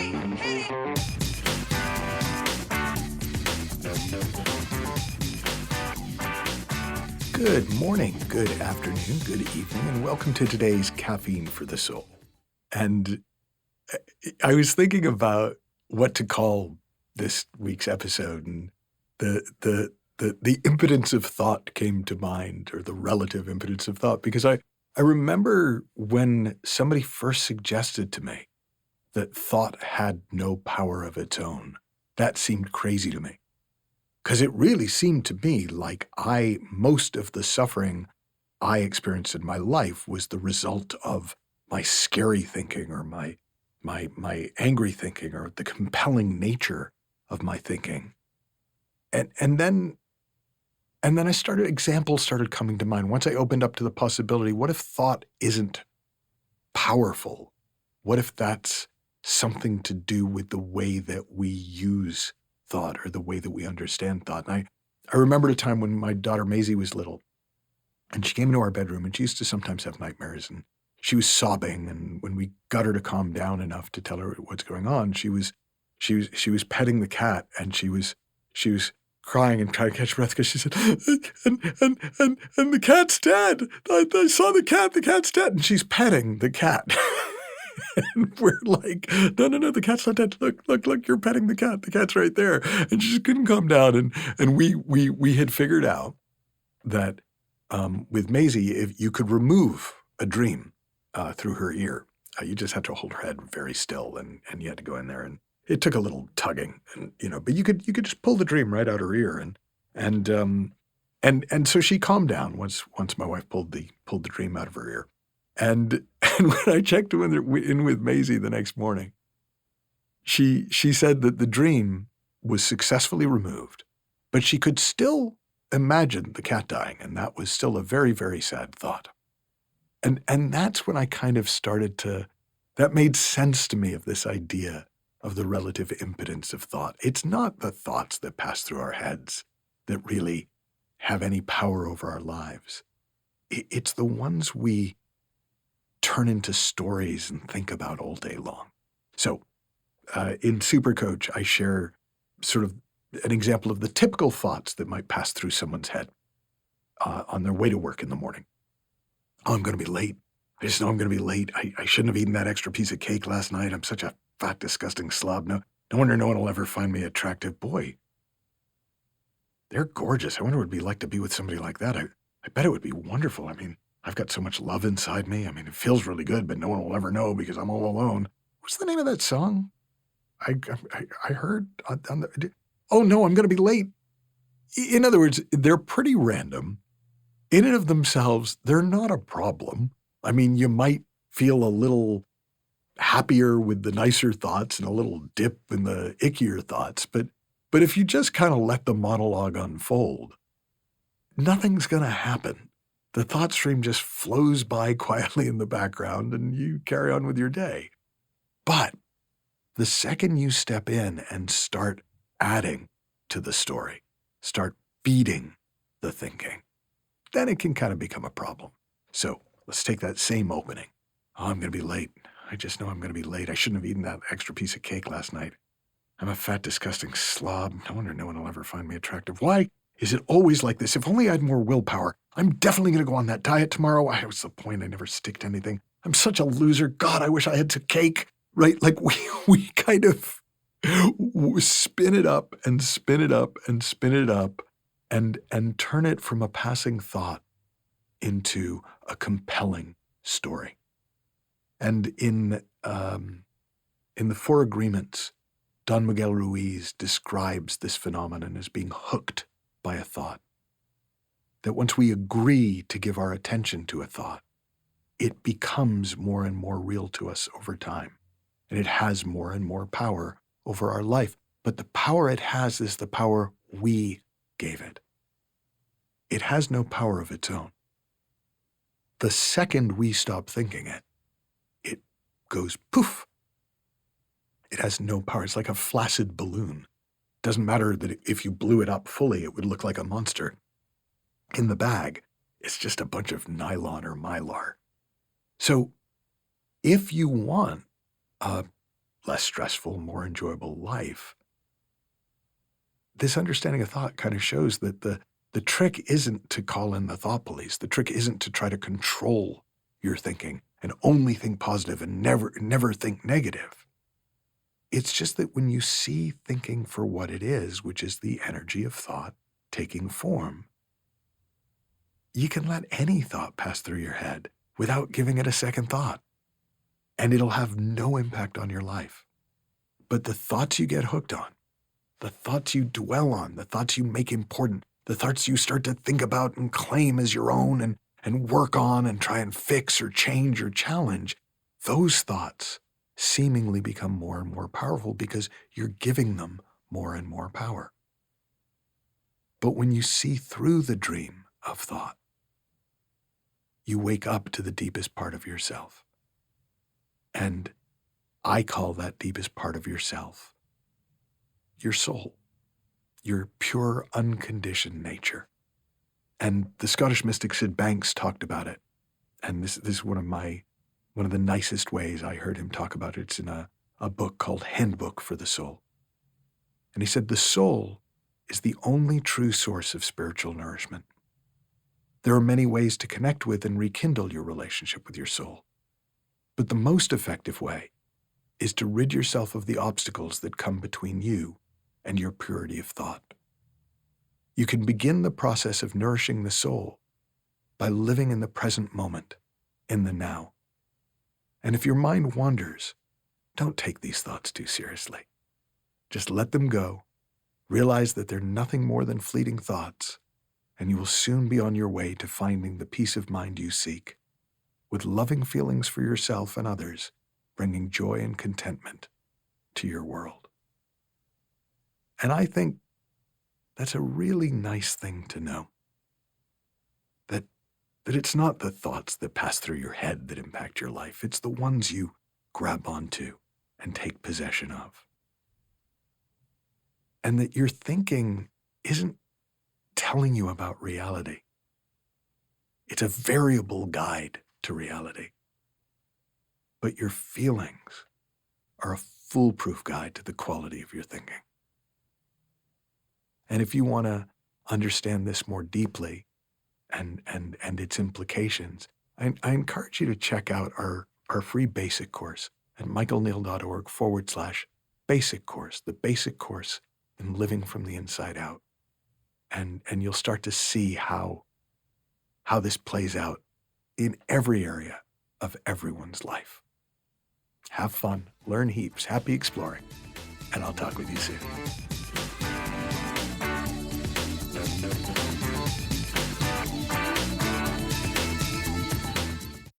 Good morning, good afternoon, good evening, and welcome to today's Caffeine for the Soul. And I was thinking about what to call this week's episode, and the impotence of thought came to mind, or the relative impotence of thought, because I remember when somebody first suggested to me that thought had no power of its own. That seemed crazy to me. Because it really seemed to me like most of the suffering I experienced in my life was the result of my scary thinking, or my angry thinking, or the compelling nature of my thinking. And then examples started coming to mind. Once I opened up to the possibility, what if thought isn't powerful? What if that's something to do with the way that we use thought, or the way that we understand thought? And I remembered a time when my daughter Maisie was little, and she came into our bedroom, and she used to sometimes have nightmares, and she was sobbing. And when we got her to calm down enough to tell her what's going on, she was petting the cat, and she was crying and trying to catch breath, because she said, and the cat's dead. I saw the cat's dead. And she's petting the cat. And we're like, no, the cat's not dead. Look, you're petting the cat. The cat's right there. And she just couldn't calm down. And we had figured out that with Maisie, if you could remove a dream through her ear, you just had to hold her head very still, and you had to go in there, and it took a little tugging, and but you could just pull the dream right out her ear, and so she calmed down once my wife pulled the dream out of her ear. And when I checked in with Maisie the next morning, she said that the dream was successfully removed, but she could still imagine the cat dying, and that was still a very, very sad thought. And that's when I kind of that made sense to me, of this idea of the relative impotence of thought. It's not the thoughts that pass through our heads that really have any power over our lives. It's the ones we turn into stories and think about all day long. So in Supercoach, I share sort of an example of the typical thoughts that might pass through someone's head on their way to work in the morning. Oh, I'm going to be late. I just know I'm going to be late. I shouldn't have eaten that extra piece of cake last night. I'm such a fat, disgusting slob. No wonder no one will ever find me attractive. Boy, they're gorgeous. I wonder what it'd be like to be with somebody like that. I bet it would be wonderful. I mean, I've got so much love inside me. I mean, it feels really good, but no one will ever know because I'm all alone. What's the name of that song? I heard on the... Oh, no, I'm going to be late. In other words, they're pretty random. In and of themselves, they're not a problem. I mean, you might feel a little happier with the nicer thoughts and a little dip in the ickier thoughts. But if you just kind of let the monologue unfold, nothing's going to happen. The thought stream just flows by quietly in the background, and you carry on with your day. But the second you step in and start adding to the story, start feeding the thinking, then it can kind of become a problem. So let's take that same opening. Oh, I'm going to be late. I just know I'm going to be late. I shouldn't have eaten that extra piece of cake last night. I'm a fat, disgusting slob. No wonder no one will ever find me attractive. Why is it always like this? If only I had more willpower. I'm definitely going to go on that diet tomorrow. What's the point? I never stick to anything. I'm such a loser. God, I wish I had some cake. Right? Like we kind of spin it up and spin it up and spin it up and turn it from a passing thought into a compelling story. And in the Four Agreements, Don Miguel Ruiz describes this phenomenon as being hooked by a thought. That once we agree to give our attention to a thought, it becomes more and more real to us over time. And it has more and more power over our life. But the power it has is the power we gave it. It has no power of its own. The second we stop thinking it, it goes poof. It has no power. It's like a flaccid balloon. It doesn't matter that if you blew it up fully, it would look like a monster. In the bag, it's just a bunch of nylon or mylar. So if you want less stressful, more enjoyable life. This understanding of thought kind of shows that the trick isn't to call in the thought police. The trick isn't to try to control your thinking and only think positive and never think negative. It's just that when you see thinking for what it is, which is the energy of thought taking form, you can let any thought pass through your head without giving it a second thought, and it'll have no impact on your life. But the thoughts you get hooked on, the thoughts you dwell on, the thoughts you make important, the thoughts you start to think about and claim as your own and work on and try and fix or change or challenge, those thoughts seemingly become more and more powerful because you're giving them more and more power. But when you see through the dream of thought, you wake up to the deepest part of yourself. And I call that deepest part of yourself your soul, your pure, unconditioned nature. And the Scottish mystic Sid Banks talked about it. And this is one of the nicest ways I heard him talk about it. It's in a book called Handbook for the Soul. And he said, the soul is the only true source of spiritual nourishment. There are many ways to connect with and rekindle your relationship with your soul. But the most effective way is to rid yourself of the obstacles that come between you and your purity of thought. You can begin the process of nourishing the soul by living in the present moment, in the now. And if your mind wanders, don't take these thoughts too seriously. Just let them go. Realize that they're nothing more than fleeting thoughts, and you will soon be on your way to finding the peace of mind you seek, with loving feelings for yourself and others, bringing joy and contentment to your world. And I think that's a really nice thing to know, that it's not the thoughts that pass through your head that impact your life. It's the ones you grab onto and take possession of. And that your thinking isn't telling you about reality. It's a variable guide to reality. But your feelings are a foolproof guide to the quality of your thinking. And if you want to understand this more deeply and its implications, I encourage you to check out our free basic course at michaelneill.org/basic course, the basic course in living from the inside out. And you'll start to see how this plays out in every area of everyone's life. Have fun, learn heaps, happy exploring, and I'll talk with you soon.